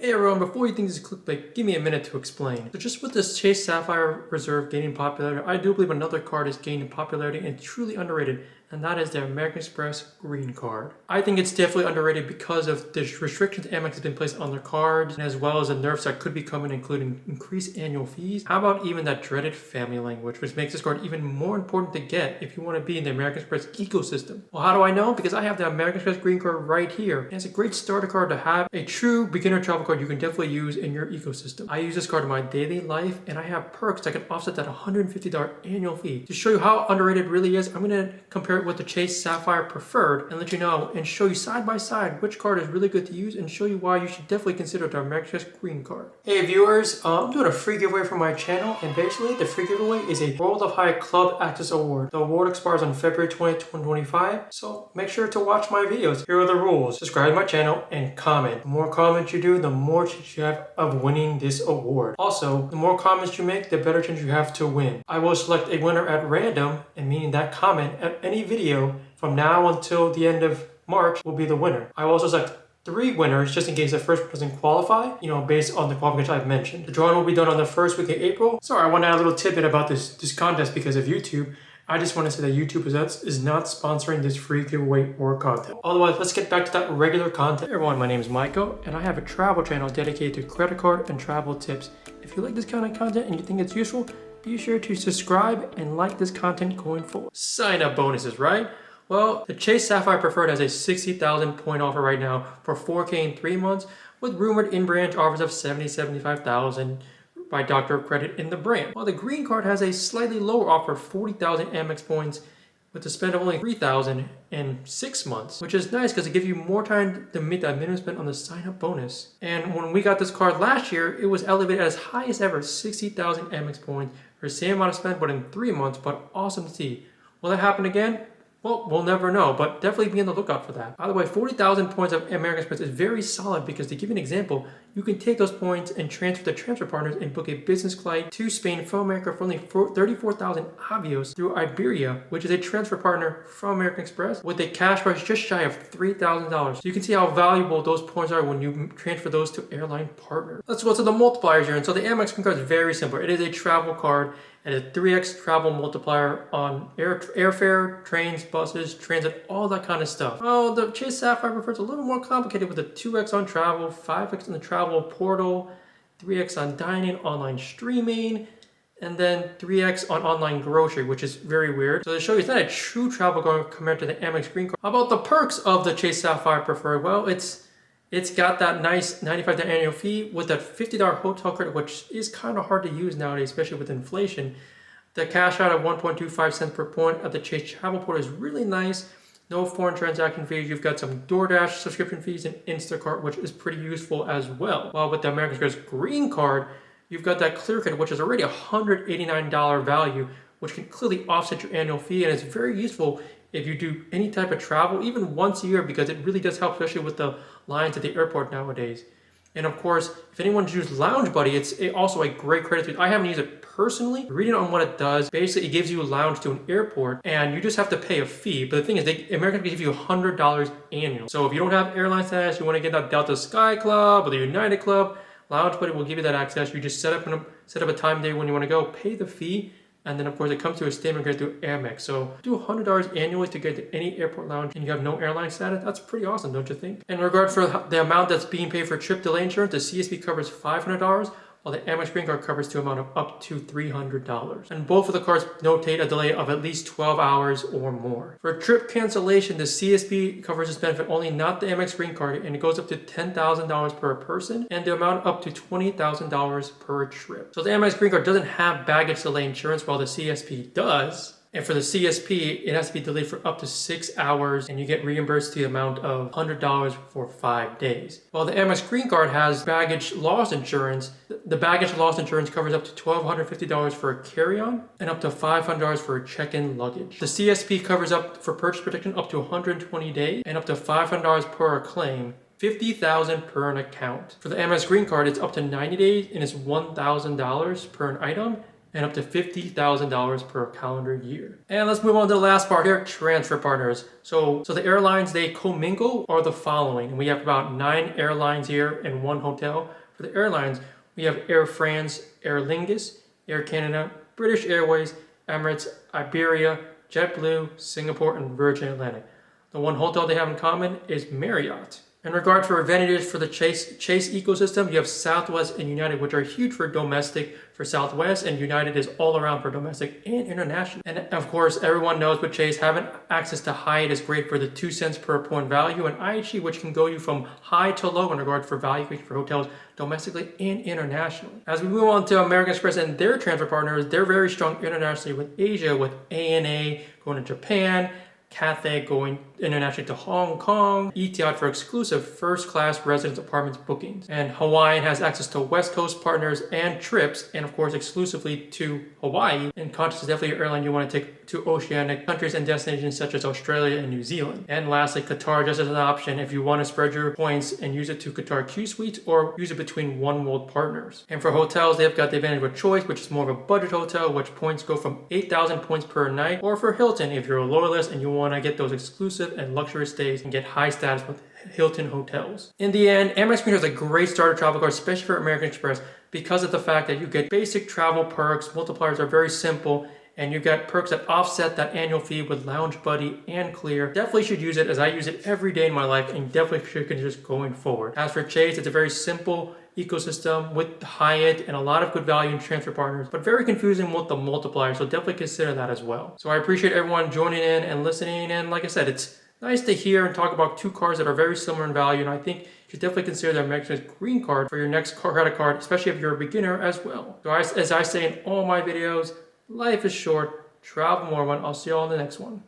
Hey everyone, before you think this is clickbait, give me a minute to explain. So just with this Chase Sapphire Reserve gaining popularity, I do believe another card is gaining popularity and truly underrated, and that is the American Express Green Card. I think it's definitely underrated because of the restrictions Amex has been placed on their cards, and as well as the nerfs that could be coming, including increased annual fees. How about even that dreaded family language, which makes this card even more important to get if you want to be in the American Express ecosystem. Well, how do I know? Because I have the American Express Green Card right here. And it's a great starter card to have, a true beginner travel card you can definitely use in your ecosystem. I use this card in my daily life, and I have perks that can offset that $150 annual fee. To show you how underrated it really is, I'm going to compare it with the Chase Sapphire Preferred and let you know and show you side by side which card is really good to use and show you why you should definitely consider the American Express Green Card. Hey viewers, I'm doing a free giveaway for my channel, and basically the free giveaway is a World of High Club Access Award. The award expires on February 20th, 2025, so make sure to watch my videos. Here are the rules. Subscribe to my channel and comment. The more comments you do, the more chance you have of winning this award. Also, the more comments you make, the better chance you have to win. I will select a winner at random, and meaning that comment at any video from now until the end of March will be the winner. I will also select 3 winners just in case the first one doesn't qualify, based on the qualification I've mentioned. The drawing will be done on the first week of April. Sorry, I want to add a little tidbit about this contest because of YouTube. I just want to say that YouTube is not sponsoring this free giveaway or content. Otherwise, let's get back to that regular content. Hey everyone, my name is Michael, and I have a travel channel dedicated to credit card and travel tips. If you like this kind of content and you think it's useful, be sure to subscribe and like this content going forward. Sign up bonuses, right? Well, the Chase Sapphire Preferred has a 60,000 point offer right now for 4K in 3 months, with rumored in-branch offers of 75,000 by Doctor of Credit in the brand. While the Green Card has a slightly lower offer of 40,000 Amex points with a spend of only 3,000 in 6 months, which is nice because it gives you more time to meet that minimum spend on the sign-up bonus. And when we got this card last year, it was elevated as high as ever, 60,000 Amex points for the same amount of spend, but in 3 months, but awesome to see. Will that happen again? Well, we'll never know, but definitely be on the lookout for that. By the way, 40,000 points of American Express is very solid because, to give you an example, you can take those points and transfer to transfer partners and book a business flight to Spain from America for only 34,000 avios through Iberia, which is a transfer partner from American Express, with a cash price just shy of $3,000. So you can see how valuable those points are when you transfer those to airline partners. Let's go to the multipliers here. And so the Amex Green Card is very simple. It is a travel card and a 3x travel multiplier on airfare, trains, buses, transit, all that kind of stuff. Oh, the Chase Sapphire Preferred is a little more complicated with a 2x on travel, 5x on the travel portal, 3x on dining, online streaming, and then 3x on online grocery, which is very weird. So to show you, it's not a true travel card compared to the Amex Green Card. How about the perks of the Chase Sapphire Preferred? Well, it's got that nice $95 annual fee with that $50 hotel credit, which is kind of hard to use nowadays, especially with inflation. The cash out of 1.25 cents per point at the Chase Travel Portal is really nice. No foreign transaction fees. You've got some DoorDash subscription fees and Instacart, which is pretty useful as well. While with the American Express Green Card, you've got that clear credit, which is already a $189 value, which can clearly offset your annual fee, and it's very useful if you do any type of travel, even once a year, because it really does help, especially with the lines at the airport nowadays. And of course, if anyone uses Lounge Buddy, it's also a great credit tool. I haven't used it personally. Reading on what it does, basically it gives you a lounge to an airport, and you just have to pay a fee. But the thing is, American can give you $100 annual. So if you don't have airline status, you want to get that Delta Sky Club or the United Club, Lounge Buddy will give you that access. You just set up a time day when you want to go, pay the fee, and then of course it comes to a statement credit through Amex. So do $100 annually to get to any airport lounge and you have no airline status. That's pretty awesome, don't you think? In regard for the amount that's being paid for trip delay insurance, the CSP covers $500, while the Amex Green Card covers to an amount of up to $300. And both of the cards notate a delay of at least 12 hours or more. For trip cancellation, the CSP covers this benefit only, not the Amex Green Card, and it goes up to $10,000 per person and the amount up to $20,000 per trip. So the Amex Green Card doesn't have baggage delay insurance, while the CSP does. And for the CSP, it has to be delayed for up to 6 hours, and you get reimbursed the amount of $100 for 5 days. While the Amex Green Card has baggage loss insurance, the baggage loss insurance covers up to $1,250 for a carry-on and up to $500 for a check-in luggage. The CSP covers up for purchase protection up to 120 days and up to $500 per claim, $50,000 per an account. For the Amex Green Card, it's up to 90 days and it's $1,000 per an item, and up to $50,000 per calendar year. And let's move on to the last part here, transfer partners. So the airlines they commingle are the following. And we have about 9 airlines here in one hotel. For the airlines, we have Air France, Aer Lingus, Air Canada, British Airways, Emirates, Iberia, JetBlue, Singapore, and Virgin Atlantic. The one hotel they have in common is Marriott. In regard for advantages for the Chase ecosystem, you have Southwest and United, which are huge for domestic for Southwest, and United is all around for domestic and international. And of course, everyone knows with Chase, having access to Hyatt is great for the 2 cents per point value, and IHG, which can go you from high to low in regard for valuation for hotels domestically and internationally. As we move on to American Express and their transfer partners, they're very strong internationally with Asia, with ANA going to Japan, Cathay going internationally to Hong Kong, Etihad for exclusive first-class residence apartments bookings. And Hawaiian has access to West Coast partners and trips, and of course exclusively to Hawaii. And Qantas is definitely an airline you want to take to oceanic countries and destinations such as Australia and New Zealand. And lastly, Qatar just as an option if you want to spread your points and use it to Qatar Q Suites or use it between One World partners. And for hotels, they've got the advantage with Choice, which is more of a budget hotel, which points go from 8,000 points per night, or for Hilton, if you're a loyalist and you want to get those exclusive and luxurious stays and get high status with Hilton hotels. In the end, Amex Green is a great starter travel card, especially for American Express, because of the fact that you get basic travel perks, multipliers are very simple, and you get perks that offset that annual fee with Lounge Buddy and Clear. Definitely should use it, as I use it every day in my life, and definitely should consider just going forward. As for Chase, it's a very simple ecosystem with Hyatt and a lot of good value in transfer partners, but very confusing with the multiplier, so definitely consider that as well. So I appreciate everyone joining in and listening, and like I said, it's nice to hear and talk about 2 cards that are very similar in value, and I think you should definitely consider the American Green Card for your next credit card, especially if you're a beginner as well. So as I say in all my videos, life is short, travel more. I'll see you all in the next one.